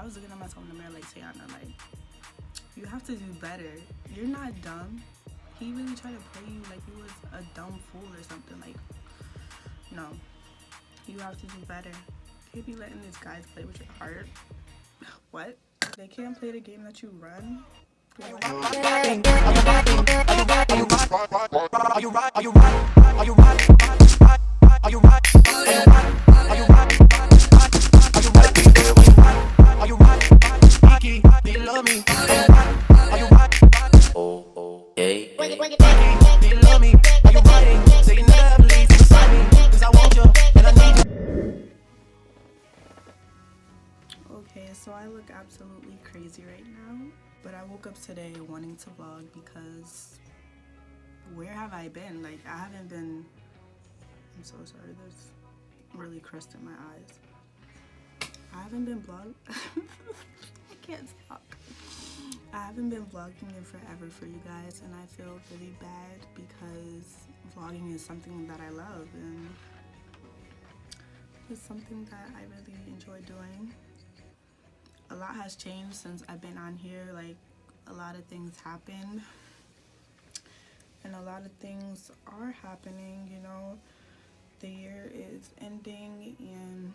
I was looking at myself in the mirror like, Tiana, like, you have to do better. You're not dumb. He really tried to play you like you was a dumb fool or something. Like, no. You have to do better. You can't be letting these guys play with your heart. What? They can't play the game that you run? Are you Okay, so I look absolutely crazy right now, but I woke up today wanting to vlog because where have I been? Like, I haven't been, I'm so sorry, there's really crust in my eyes. I haven't been vlogging, I can't talk. I haven't been vlogging in forever for you guys, and I feel really bad because vlogging is something that I love, and it's something that I really enjoy doing. A lot has changed since I've been on here. Like, a lot of things happened, and a lot of things are happening, you know. The year is ending and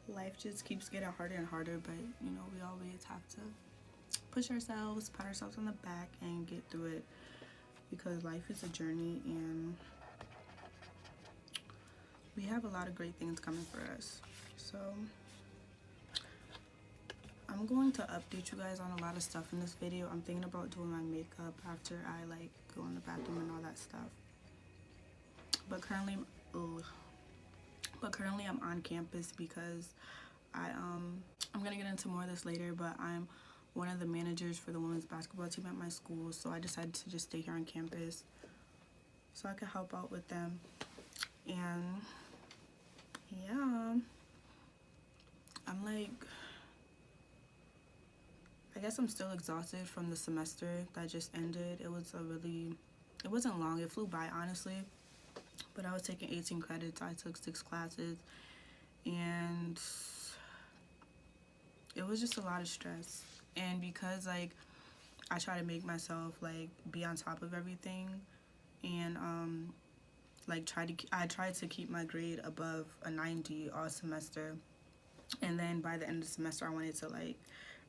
life just keeps getting harder and harder, but you know, we always have to push ourselves, pat ourselves on the back and get through it, because life is a journey and we have a lot of great things coming for us. So I'm going to update you guys on a lot of stuff in this video. I'm thinking about doing my makeup after I like go in the bathroom and all that stuff. But currently I'm on campus because I'm gonna get into more of this later, but I'm one of the managers for the women's basketball team at my school, so I decided to just stay here on campus so I could help out with them. And yeah, I'm like, I guess I'm still exhausted from the semester that just ended. It wasn't long, it flew by honestly, but I was taking 18 credits. I took 6 classes and it was just a lot of stress. And because like I try to make myself like be on top of everything, and like I tried to keep my grade above a 90 all semester, and then by the end of the semester I wanted to like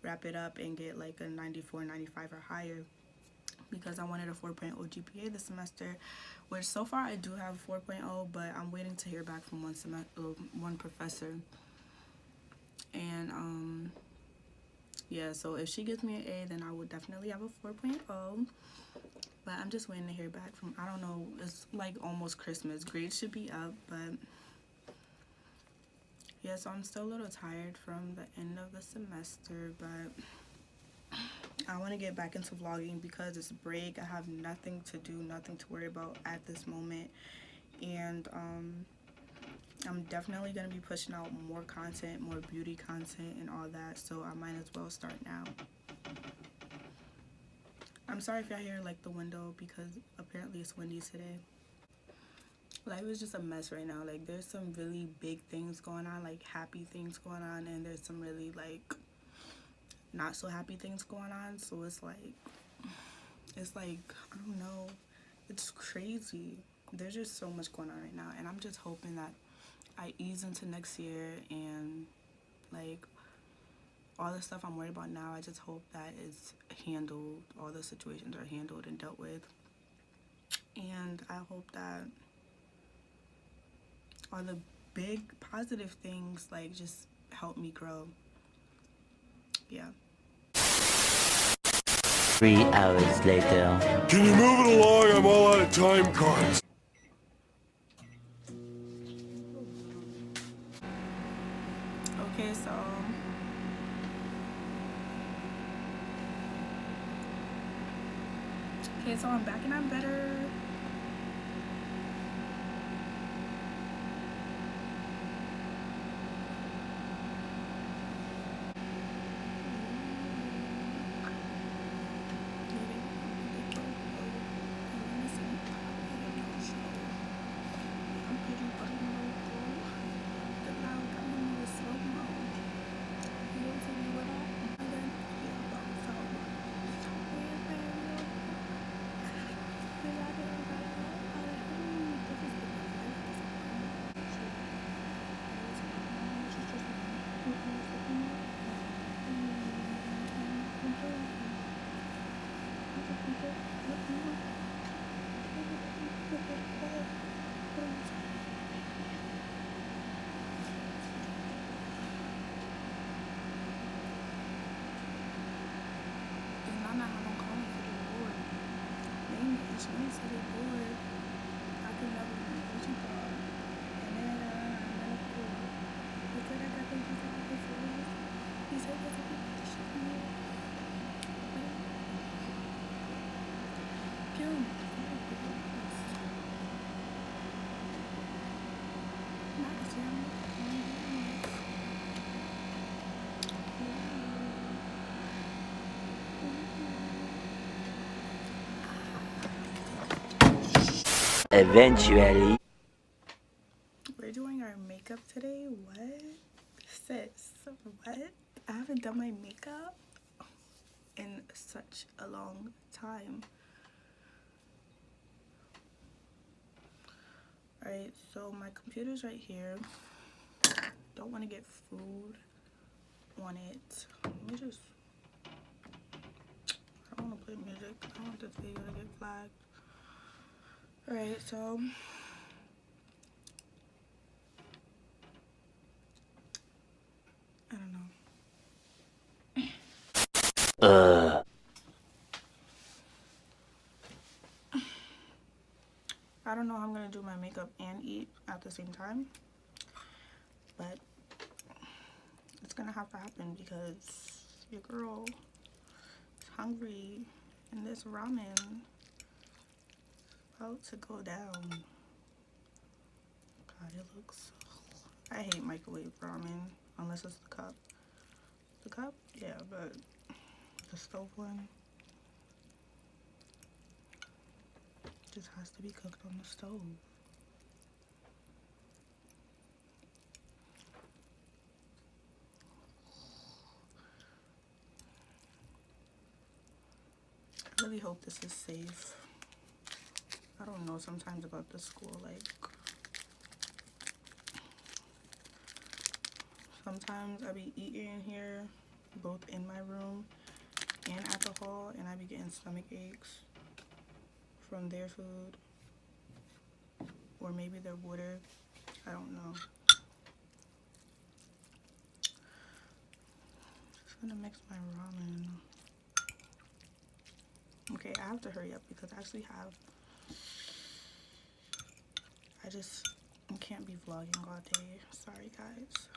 wrap it up and get like a 94, 95 or higher, because I wanted a 4.0 GPA this semester, which so far I do have a 4.0, but I'm waiting to hear back from one professor. And yeah, so if she gives me an A, then I would definitely have a 4.0, but I'm just waiting to hear back from, I don't know, it's like almost Christmas, grades should be up, but yeah, so I'm still a little tired from the end of the semester, but I want to get back into vlogging because it's break. I have nothing to do, nothing to worry about at this moment, and I'm definitely going to be pushing out more content, more beauty content and all that, so I might as well start now. I'm sorry if y'all hear like the window because apparently it's windy today. Life is just a mess right now. Like, there's some really big things going on, like happy things going on, and there's some really like not so happy things going on. So it's like I don't know, it's crazy. There's just so much going on right now, and I'm just hoping that I ease into next year, and like all the stuff I'm worried about now, I just hope that it's handled, all the situations are handled and dealt with, and I hope that all the big positive things like just help me grow. Yeah. 3 hours later. Can you move it along? I'm all out of time cards. Okay, so I'm back and I'm better. Eventually. We're doing our makeup today. What? Sis, what? I haven't done my makeup in such a long time. Alright, so my computer's right here. Don't want to get food on it. Let me just... I don't want to play music. I don't want this video to get flagged. Alright, so... I don't know. I don't know how I'm gonna do my makeup and eat at the same time, but it's gonna have to happen because your girl is hungry and this ramen is about to go down. God, it looks... I hate microwave ramen unless it's the cup. The cup? Yeah, but the stove one just has to be cooked on the stove. I really hope this is safe. I don't know sometimes about the school, like sometimes I be eating here, both in my room and at the hall, and I be getting stomach aches from their food or maybe their water. I don't know. Just gonna mix my ramen. Okay, I have to hurry up because I actually have... I can't be vlogging all day. Sorry, guys.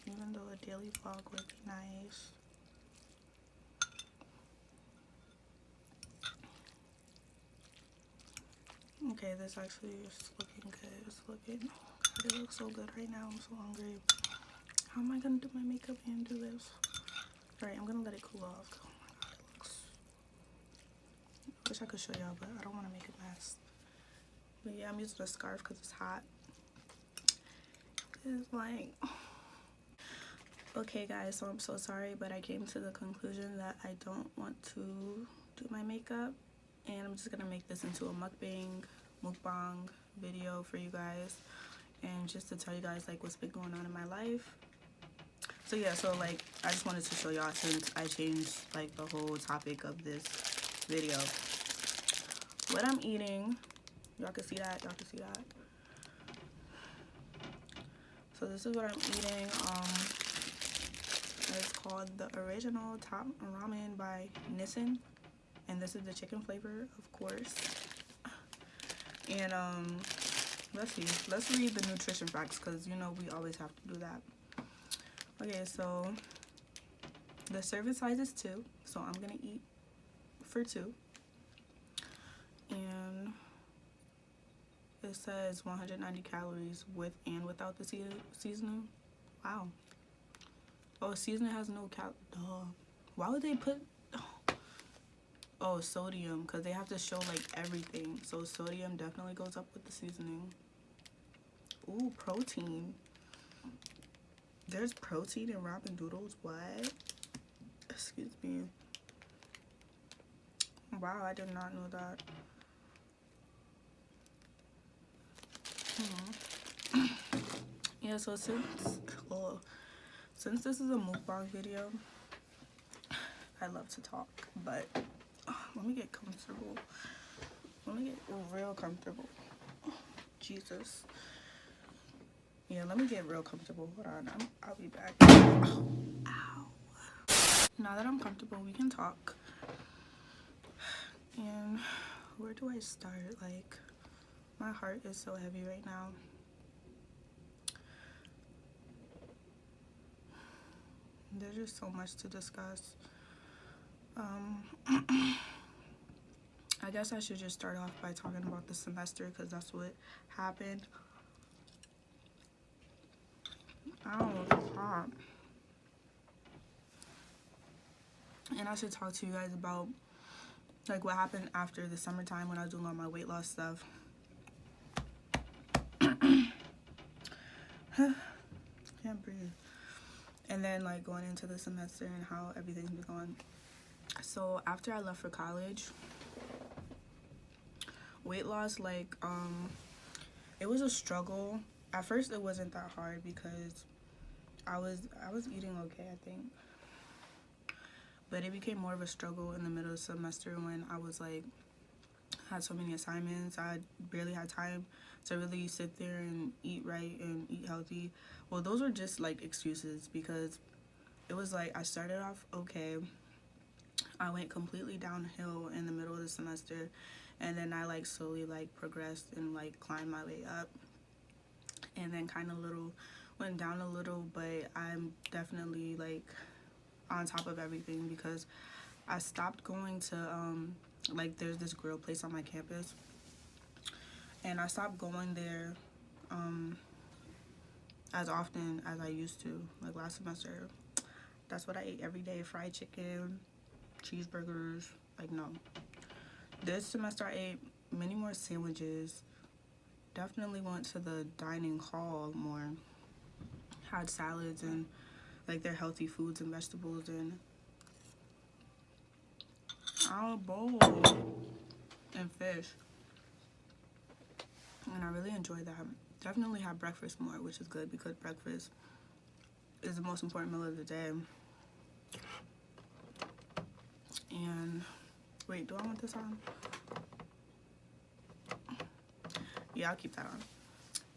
Even though a daily vlog would be nice. Okay, this actually is looking good. It's looking... God, it looks so good right now. I'm so hungry. How am I gonna do my makeup and do this? Alright, I'm gonna let it cool off. Oh my god, it looks... I wish I could show y'all, but I don't want to make a mess. But yeah, I'm using a scarf because it's hot. It's like... Okay guys, so I'm so sorry, but I came to the conclusion that I don't want to do my makeup. And I'm just gonna make this into a mukbang video for you guys. And just to tell you guys like what's been going on in my life. So yeah, so like I just wanted to show y'all since I changed like the whole topic of this video. What I'm eating, y'all can see that, y'all can see that. So this is what I'm eating. It's called the original top ramen by Nissin, and this is the chicken flavor, of course. And let's see, let's read the nutrition facts because you know we always have to do that. Okay, so the serving size is 2, so I'm gonna eat for 2. And it says 190 calories with and without the seasoning. Wow. Oh, seasoning has no why would they put... Oh, sodium, because they have to show like everything. So sodium definitely goes up with the seasoning. Ooh, protein. There's protein in ramen noodles. What? Excuse me. Wow, I did not know that. Yeah, so since this is a mukbang video, I love to talk, but Let me get comfortable. Let me get real comfortable. Jesus. Yeah, let me get real comfortable. Hold on. I'll be back. Oh, ow. Now that I'm comfortable, we can talk. And where do I start? Like, my heart is so heavy right now. There's just so much to discuss. I guess I should just start off by talking about the semester because that's what happened. Stop. And I should talk to you guys about like what happened after the summertime when I was doing all my weight loss stuff. Can't breathe. And then like going into the semester and how everything's been going. So after I left for college, weight loss, like it was a struggle. At first it wasn't that hard because I was eating okay, I think. But it became more of a struggle in the middle of the semester when I was like had so many assignments. I barely had time to really sit there and eat right and eat healthy. Well, those were just like excuses because it was like I started off okay. I went completely downhill in the middle of the semester, and then I like slowly like progressed and like climbed my way up, and then kind of went down a little, but I'm definitely like on top of everything because I stopped going to like there's this grill place on my campus, and I stopped going there as often as I used to. Like last semester, that's what I ate every day: fried chicken, cheeseburgers. Like no, this semester I ate many more sandwiches. Definitely went to the dining hall more, had salads and like their healthy foods and vegetables and a bowl and fish. And I really enjoyed that. Definitely had breakfast more, which is good because breakfast is the most important meal of the day. And wait, do I want this on? Yeah, I'll keep that on.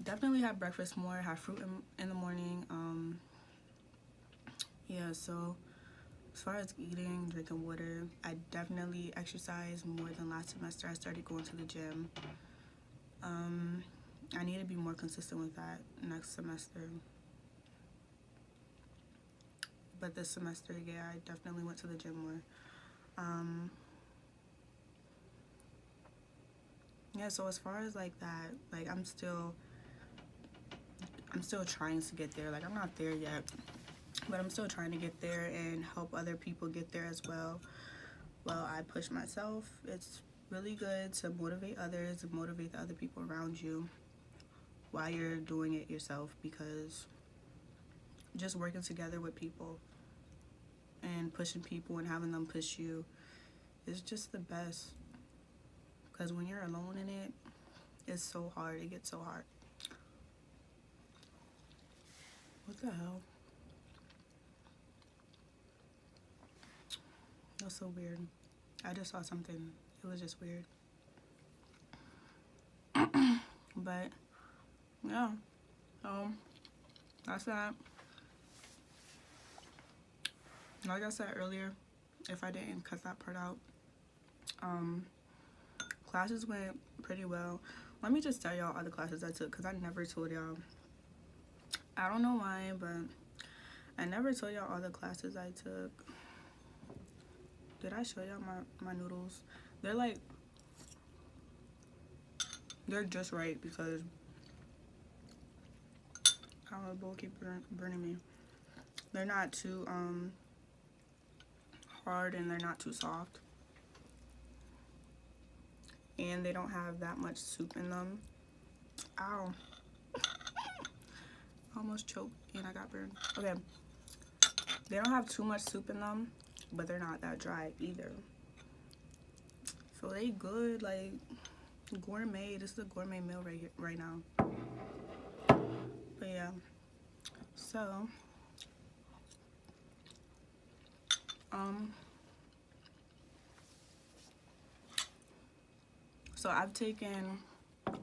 Definitely had breakfast more, had fruit in the morning. Yeah, so as far as eating, drinking water, I definitely exercise more than last semester. I started going to the gym. I need to be more consistent with that next semester. But this semester, yeah, I definitely went to the gym more. Yeah, so as far as like that, like I'm still trying to get there. Like I'm not there yet, but I'm still trying to get there and help other people get there as well. Well, I push myself. It's really good to motivate others and motivate the other people around you while you're doing it yourself, because just working together with people and pushing people and having them push you is just the best. Because when you're alone in it, it's so hard. It gets so hard. What the hell? That's so weird. I just saw something. It was just weird. But yeah, that's that. Like I said earlier, if I didn't cut that part out, classes went pretty well. Let me just tell y'all all the classes I took because I never told y'all. I don't know why, but I never told y'all all the classes I took. Did I show y'all my noodles? They're like, they're just right because I don't know, the bowl keep burning me. They're not too hard and they're not too soft. And they don't have that much soup in them. Ow. Almost choked and I got burned. Okay. They don't have too much soup in them, but they're not that dry either. So they good, like gourmet. This is a gourmet meal right now. But yeah. So So I've taken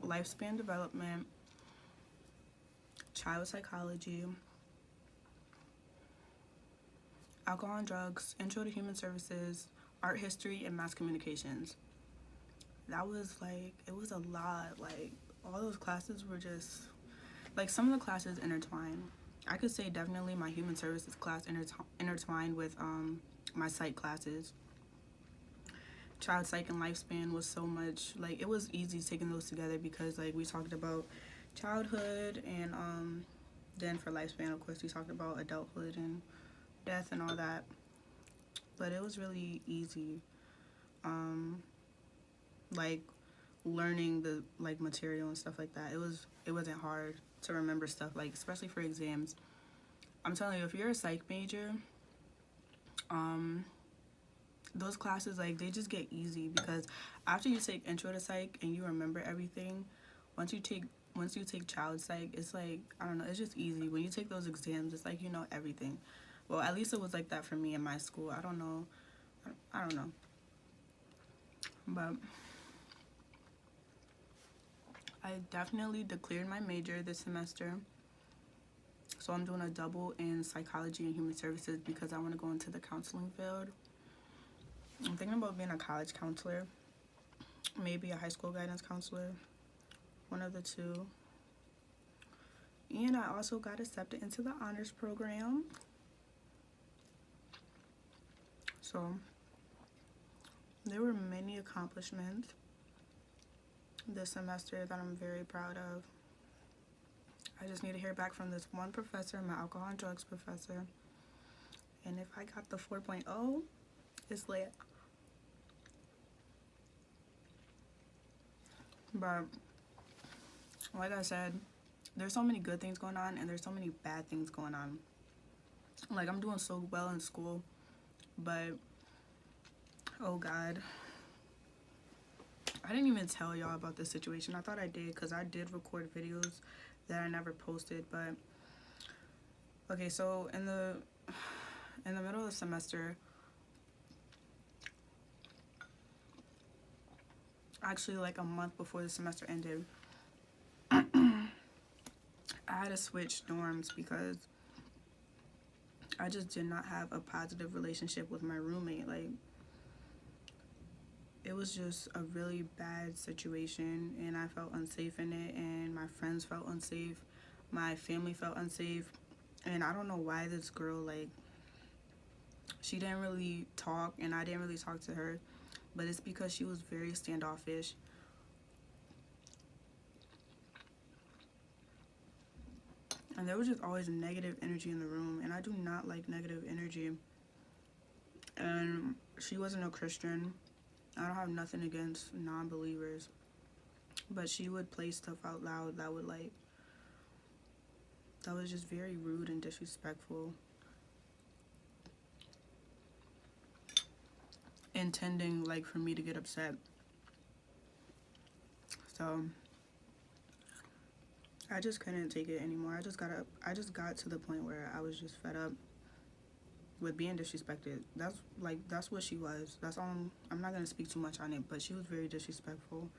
lifespan development, child psychology, alcohol and drugs, intro to human services, art history, and mass communications. That was like, it was a lot. Like, all those classes were just, like, some of the classes intertwine. I could say definitely my human services class intertwined with my psych classes. Child psych and lifespan was so much, like, it was easy taking those together because, like, we talked about childhood, and then for lifespan, of course, we talked about adulthood and death and all that. But it was really easy, like, learning the, like, material and stuff like that. It wasn't hard to remember stuff, like, especially for exams. I'm telling you, if you're a psych major, those classes, like, they just get easy because after you take intro to psych and you remember everything, once you take child psych, it's like, I don't know, it's just easy. When you take those exams, it's like you know everything. Well, at least it was like that for me in my school. I don't know, but I definitely declared my major this semester, so I'm doing a double in psychology and human services because I want to go into the counseling field. I'm thinking about being a college counselor, maybe a high school guidance counselor, one of the two. And I also got accepted into the honors program. So there were many accomplishments this semester that I'm very proud of. I just need to hear back from this one professor, my alcohol and drugs professor. And if I got the 4.0, it's lit. But like I said, there's so many good things going on and there's so many bad things going on. Like, I'm doing so well in school, but oh God, I didn't even tell y'all about this situation. I thought I did because I did record videos that I never posted. But okay, so in the middle of the semester, actually like a month before the semester ended, I had to switch dorms because I just did not have a positive relationship with my roommate. Like, it was just a really bad situation and I felt unsafe in it, and my friends felt unsafe, my family felt unsafe. And I don't know why this girl, like, she didn't really talk and I didn't really talk to her, but it's because she was very standoffish. And there was just always negative energy in the room, and I do not like negative energy. And she wasn't a Christian. I don't have nothing against non-believers, but she would play stuff out loud that would, like, that was just very rude and disrespectful, intending, like, for me to get upset. So I just couldn't take it anymore. I just got to the point where I was just fed up with being disrespected. That's what she was. That's all. I'm not gonna speak too much on it, but she was very disrespectful.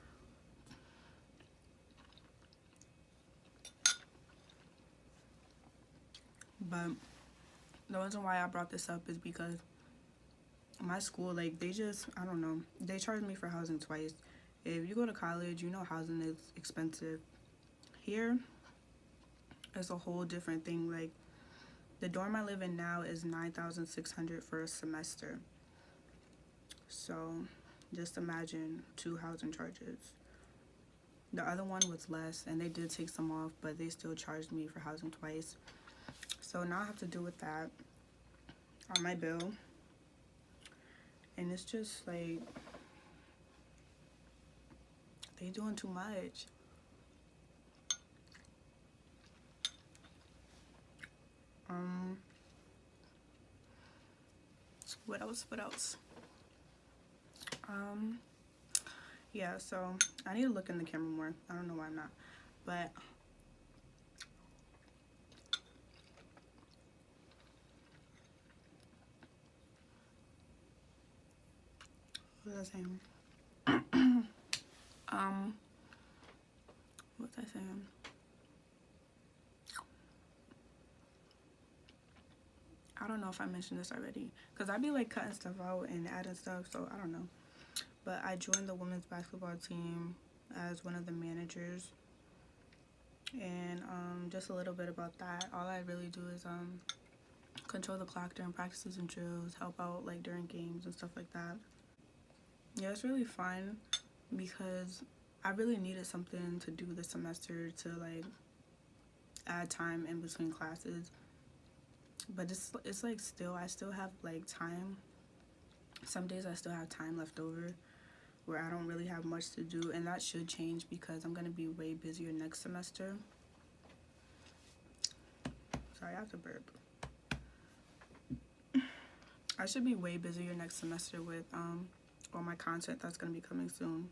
But the reason why I brought this up is because my school, like, they just, I don't know, they charged me for housing twice. If you go to college, you know housing is expensive. Here, it's a whole different thing. Like, the dorm I live in now is $9,600 for a semester. So just imagine 2 housing charges. The other one was less, and they did take some off, but they still charged me for housing twice. So now I have to deal with that on my bill. And it's just like, they doing too much. What else? Yeah, so I need to look in the camera more. I don't know why I'm not. But what was I saying? What was I saying? I don't know if I mentioned this already, because I be like cutting stuff out and adding stuff, so I don't know. But I joined the women's basketball team as one of the managers, and just a little bit about that. All I really do is control the clock during practices and drills, help out like during games and stuff like that. Yeah, it's really fun because I really needed something to do this semester to like add time in between classes. But it's like I still have like time. Some days I still have time left over where I don't really have much to do, and that should change because I'm gonna be way busier next semester. Sorry, I have to burp. I should be way busier next semester with all my content that's gonna be coming soon.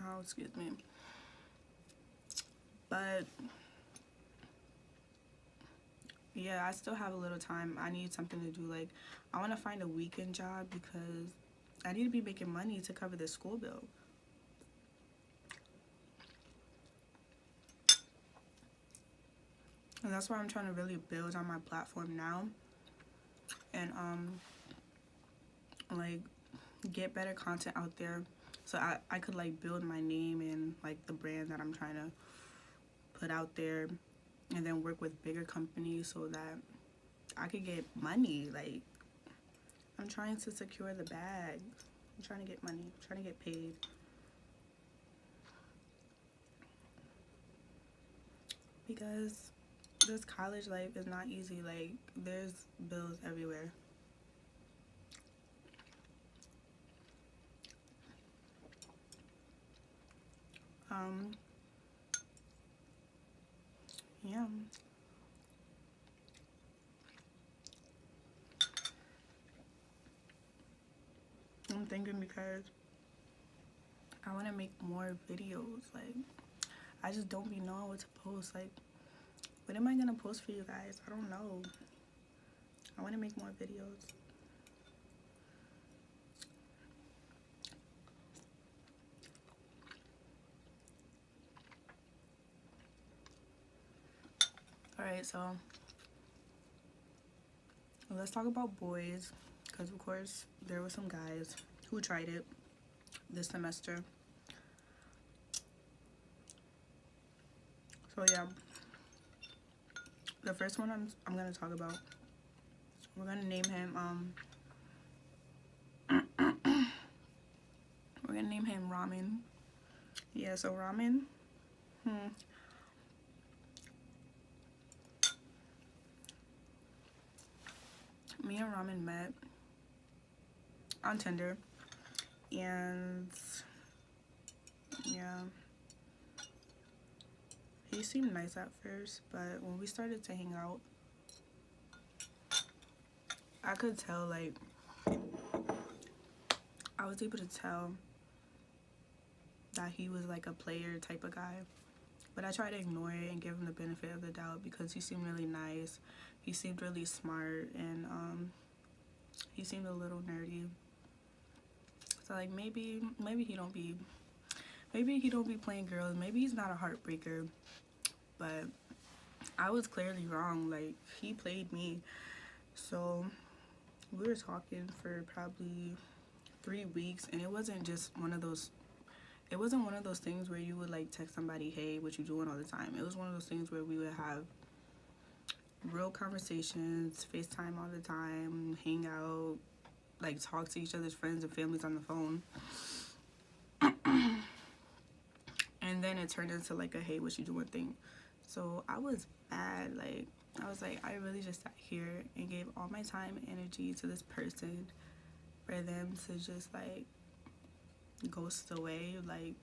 Oh, excuse me. But yeah, I still have a little time. I need something to do. Like, I want to find a weekend job because I need to be making money to cover this school bill. And that's why I'm trying to really build on my platform now. And, like, get better content out there. So I could, like, build my name and, like, the brand that I'm trying to put out there. And then work with bigger companies so that I could get money. Like, I'm trying to secure the bag. I'm trying to get money. I'm trying to get paid. Because this college life is not easy. Like, there's bills everywhere. Yeah. I'm thinking because I want to make more videos. Like, I just don't be knowing what to post. Like, what am I going to post for you guys? I don't know. I want to make more videos. Alright, so let's talk about boys, because of course there were some guys who tried it this semester. So yeah, the first one I'm gonna talk about, we're gonna name him we're gonna name him Ramen. Yeah, so Ramen, me and Ramen met on Tinder, and yeah, he seemed nice at first, but when we started to hang out, I could tell, like, I was able to tell that he was like a player type of guy. But I tried to ignore it and give him the benefit of the doubt because he seemed really nice. He seemed really smart, and he seemed a little nerdy. So like maybe he don't be playing girls. Maybe he's not a heartbreaker. But I was clearly wrong. Like, he played me. So we were talking for probably 3 weeks, and it wasn't one of those things where you would like text somebody, hey, what you doing all the time. It was one of those things where we would have real conversations, FaceTime all the time, hang out, like talk to each other's friends and families on the phone. And then it turned into like a hey, what you doing thing. So I was bad. Like, I was like, I really just sat here and gave all my time and energy to this person for them to just like ghost away. Like,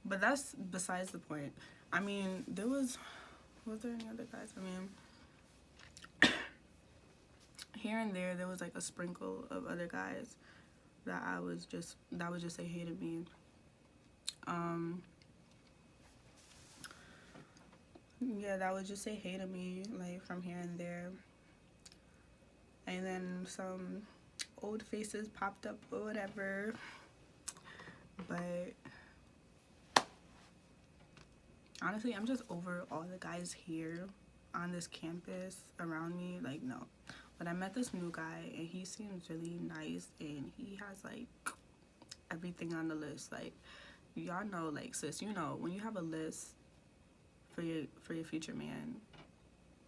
but that's besides the point. I mean, was there any other guys? I mean, here and there was like a sprinkle of other guys that would just say hey to me. Yeah, that would just say hey to me, like, from here and there. And then some old faces popped up or whatever. But honestly, I'm just over all the guys here on this campus around me. Like, no. But I met this new guy, and he seems really nice, and he has, like, everything on the list. Like, y'all know, like, sis, you know, when you have a list for your future man,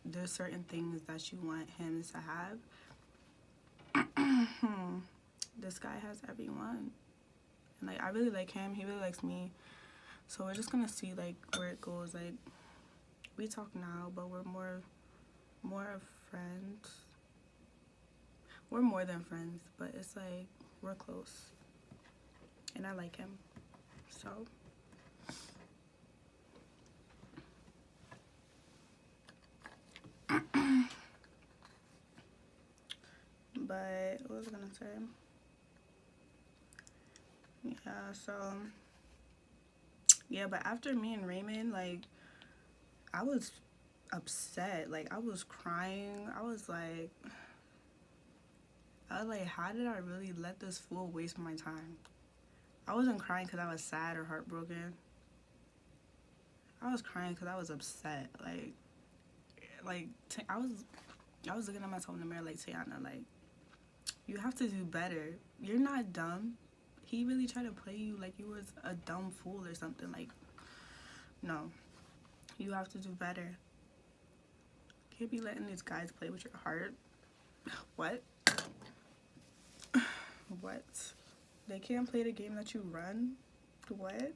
there's certain things that you want him to have. This guy has everyone. And, like, I really like him. He really likes me. So we're just gonna see, like, where it goes. Like, we talk now, but we're more of friends. We're more than friends, but it's like we're close. And I like him. So but what was I gonna say? Yeah, so yeah, but after me and Raymond, like, I was upset. Like, I was crying. I was like, how did I really let this fool waste my time? I wasn't crying because I was sad or heartbroken. I was crying because I was upset. I was looking at myself in the mirror like, Tiana, like, you have to do better. You're not dumb. He really tried to play you like you was a dumb fool or something. Like, no. You have to do better. Can't be letting these guys play with your heart. What? What? They can't play the game that you run? What?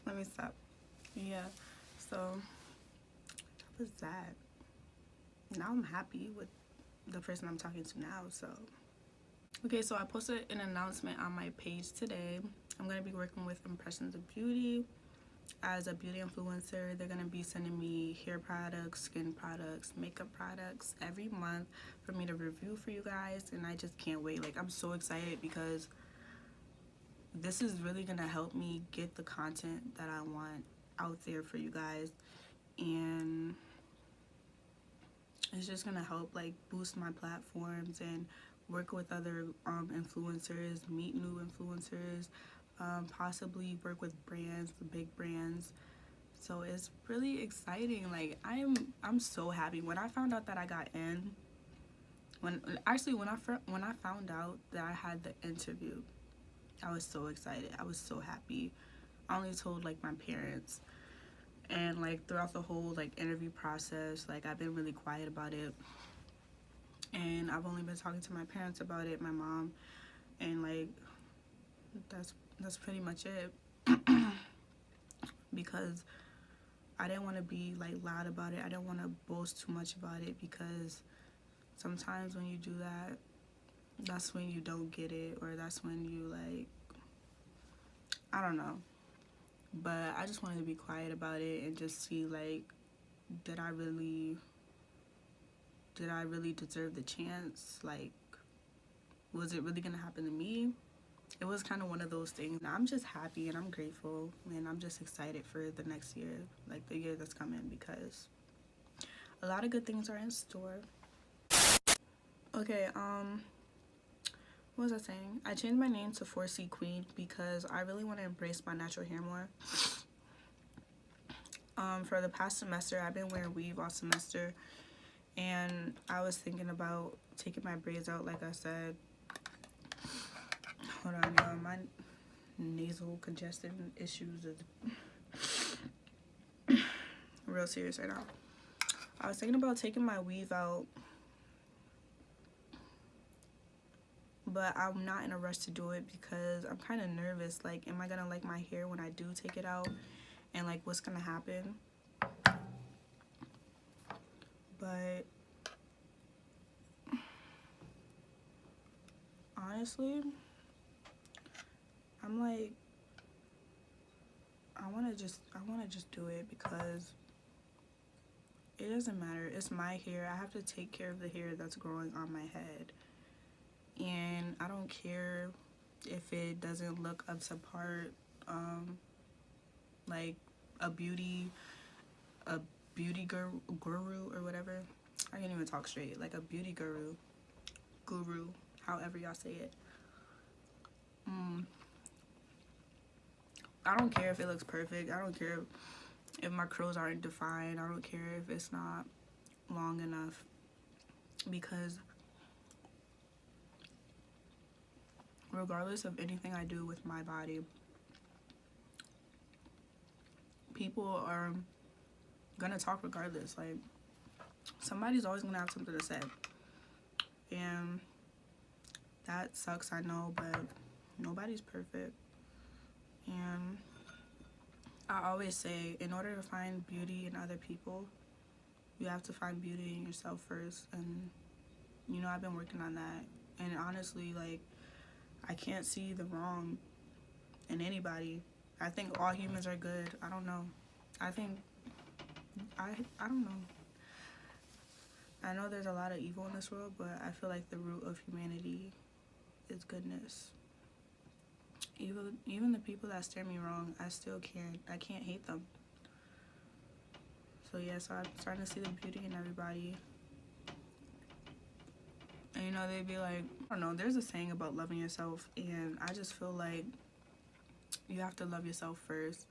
Let me stop. Yeah. So, that was that. Now I'm happy with the person I'm talking to now, so. Okay, so I posted an announcement on my page today. I'm going to be working with Impressions of Beauty as a beauty influencer. They're going to be sending me hair products, skin products, makeup products every month for me to review for you guys, and I just can't wait. Like, I'm so excited because this is really going to help me get the content that I want out there for you guys, and it's just going to help, like, boost my platforms and work with other influencers, meet new influencers, possibly work with brands, the big brands. So it's really exciting. Like, I'm so happy. When I found out that I got in, when I found out that I had the interview, I was so excited. I was so happy. I only told, like, my parents. And, like, throughout the whole, like, interview process, like, I've been really quiet about it. And I've only been talking to my parents about it, my mom, and, like, that's pretty much it. Because I didn't want to be, like, loud about it. I didn't want to boast too much about it, because sometimes when you do that, that's when you don't get it, or that's when you, like, I don't know. But I just wanted to be quiet about it and just see, like, did I really deserve the chance? Like, was it really gonna happen to me? It was kind of one of those things. I'm just happy and I'm grateful, and I'm just excited for the next year, like the year that's coming, because a lot of good things are in store. Okay, what was I saying? I changed my name to 4C Queen because I really want to embrace my natural hair more. For the past semester, I've been wearing weave all semester, and I was thinking about taking my braids out, like I said. Hold on, y'all. My nasal congestion issues is real serious right now. I was thinking about taking my weave out, but I'm not in a rush to do it because I'm kind of nervous. Like, am I gonna like my hair when I do take it out? And, like, what's gonna happen? But honestly, I'm like, I wanna just do it because it doesn't matter. It's my hair. I have to take care of the hair that's growing on my head. And I don't care if it doesn't look up to part. Like a beauty guru or whatever. I can't even talk straight. Like a beauty guru, however y'all say it. I don't care if it looks perfect. I don't care if my curls aren't defined. I don't care if it's not long enough, because regardless of anything I do with my body, people are gonna talk regardless. Like, somebody's always gonna have something to say, and that sucks, I know, but nobody's perfect. And I always say, in order to find beauty in other people, you have to find beauty in yourself first. And you know, I've been working on that, and honestly, like, I can't see the wrong in anybody. I think all humans are good. I don't know. I don't know. I know there's a lot of evil in this world, but I feel like the root of humanity is goodness. Even the people that steer me wrong, I can't hate them. So yeah, so I'm starting to see the beauty in everybody. And you know, they'd be like, I don't know, there's a saying about loving yourself, and I just feel like you have to love yourself first,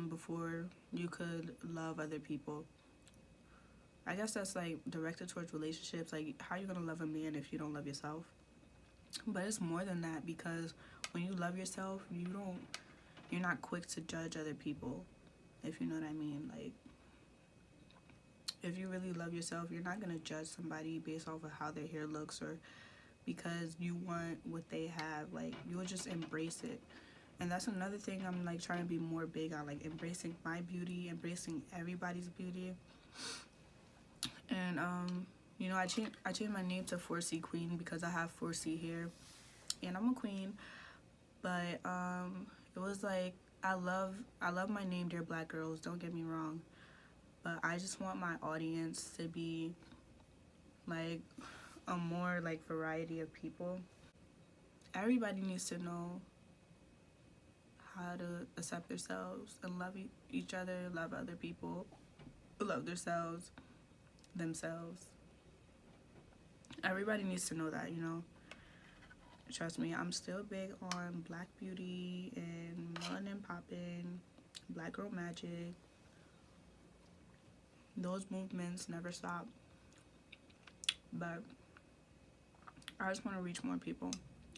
before you could love other people. I guess that's like directed towards relationships. Like, how are you gonna love a man if you don't love yourself? But it's more than that, because when you love yourself, you're not quick to judge other people, if you know what I mean. Like, if you really love yourself, you're not gonna judge somebody based off of how their hair looks or because you want what they have. Like, you'll just embrace it. And that's another thing I'm like trying to be more big on, like embracing my beauty, embracing everybody's beauty. And you know, I changed my name to 4C Queen because I have 4C hair, and I'm a queen. But it was like, I love my name, Dear Black Girls, don't get me wrong, but I just want my audience to be like a more like variety of people. Everybody needs to know how to accept themselves and love each other, love other people, love themselves. Everybody needs to know that, you know. Trust me, I'm still big on black beauty and melanin popping, black girl magic. Those movements never stop. But I just want to reach more people,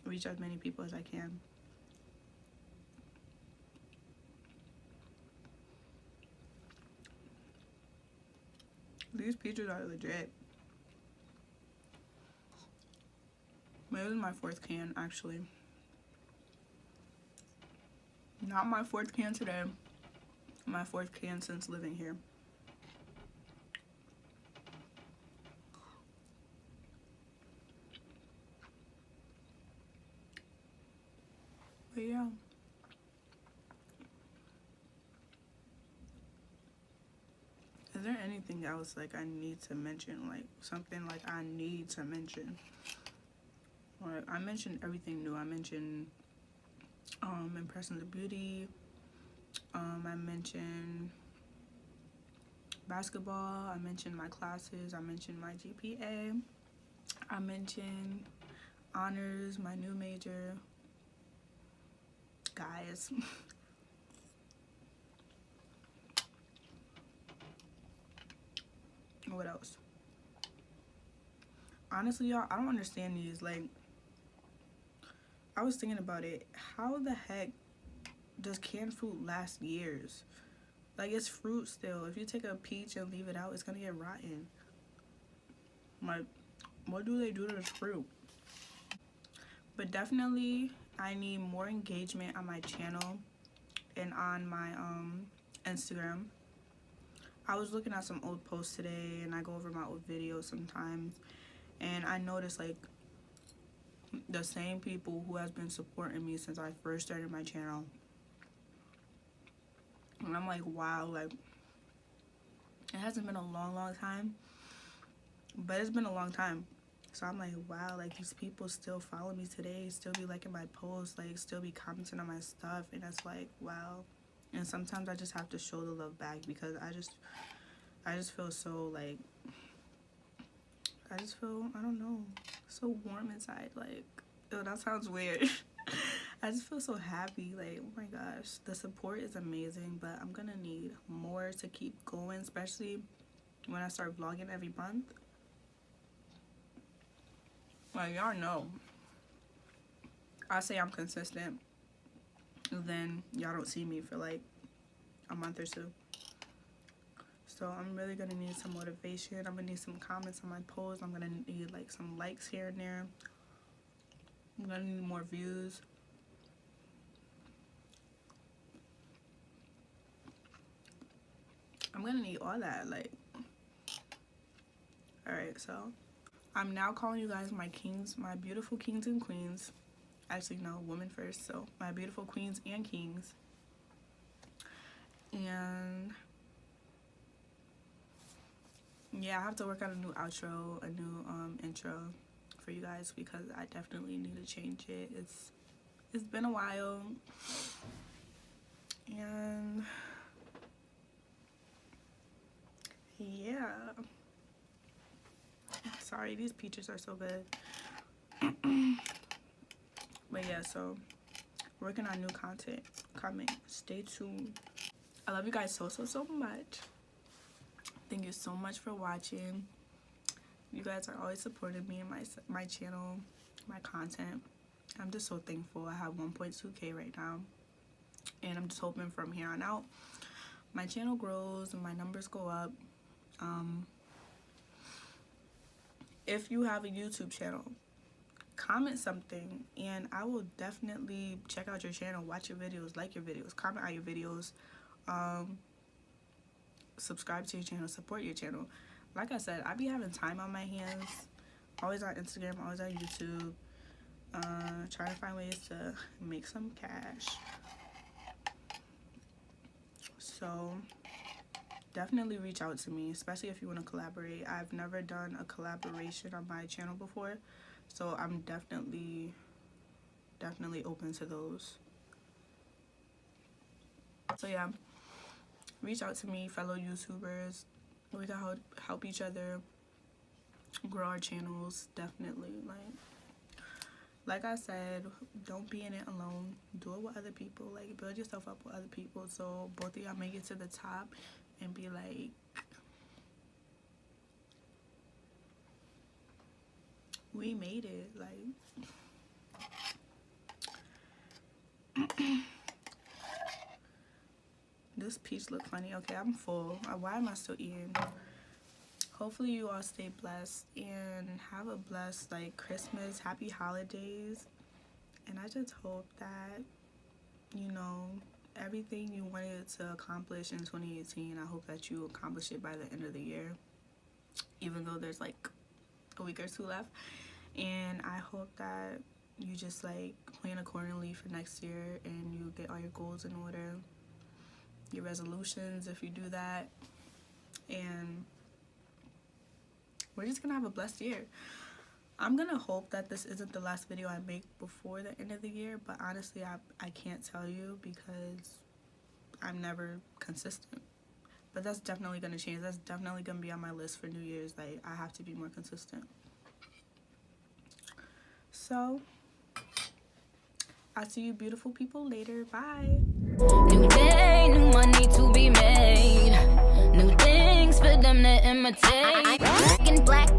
reach as many people as I can. These peaches are legit. But it was my 4th can, actually. Not my 4th can today. My 4th can since living here. But yeah. Is there anything else like I need to mention? Like something like I need to mention? Like, I mentioned everything new. I mentioned impressing the beauty. I mentioned basketball. I mentioned my classes. I mentioned my GPA. I mentioned honors, my new major. Guys. What else? Honestly, y'all, I don't understand these. Like, I was thinking about it. How the heck does canned fruit last years? Like, it's fruit still. If you take a peach and leave it out, it's gonna get rotten. Like, what do they do to this fruit? But definitely, I need more engagement on my channel and on my Instagram. I was looking at some old posts today, and I go over my old videos sometimes, and I noticed like the same people who has been supporting me since I first started my channel. And I'm like, wow, like, it hasn't been a long time, but it's been a long time. So I'm like, wow, like, these people still follow me today, still be liking my posts, like, still be commenting on my stuff, and it's like, wow. And sometimes I just have to show the love back, because I just feel so, like, I don't know, so warm inside. Like, ew, that sounds weird. I just feel so happy. Like, oh my gosh, the support is amazing, but I'm gonna need more to keep going, especially when I start vlogging every month. Like, y'all know, I say I'm consistent, then y'all don't see me for like a month or two. So I'm really gonna need some motivation. I'm gonna need some comments on my posts. I'm gonna need like some likes here and there. I'm gonna need more views. I'm gonna need all that. Like, alright, so I'm now calling you guys my kings, my beautiful kings and queens. Actually, no, women first. So my beautiful queens and kings. And yeah, I have to work on a new outro, a new intro for you guys, because I definitely need to change it. It's been a while, and yeah. Sorry, these peaches are so good. But yeah, so working on new content coming. Stay tuned. I love you guys so much. Thank you so much for watching. You guys are always supporting me and my channel, my content. I'm just so thankful. I have 1.2K right now, and I'm just hoping from here on out my channel grows and my numbers go up. If you have a YouTube channel, comment something and I will definitely check out your channel, watch your videos, like your videos, comment on your videos, subscribe to your channel, support your channel. Like I said, I be having time on my hands, always on Instagram, always on YouTube, trying to find ways to make some cash. So definitely reach out to me, especially if you want to collaborate. I've never done a collaboration on my channel before, so I'm definitely open to those. So yeah, reach out to me, fellow YouTubers. We can help each other grow our channels. Definitely. Like I said, don't be in it alone. Do it with other people. Like, build yourself up with other people, so both of y'all make it to the top and be like, we made it. Like, this peach look funny. Okay, I'm full. Why am I still eating? Hopefully you all stay blessed and have a blessed like Christmas, happy holidays. And I just hope that, you know, everything you wanted to accomplish in 2018, I hope that you accomplish it by the end of the year, even though there's like a week or two left. And I hope that you just like plan accordingly for next year and you get all your goals in order, your resolutions if you do that. And we're just gonna have a blessed year. I'm gonna hope that this isn't the last video I make before the end of the year, but honestly I can't tell you because I'm never consistent. But that's definitely gonna change. That's definitely gonna be on my list for New Year's. Like, I have to be more consistent. So I'll see you beautiful people later. Bye. New day, new money to be made. New things for them to imitate. Black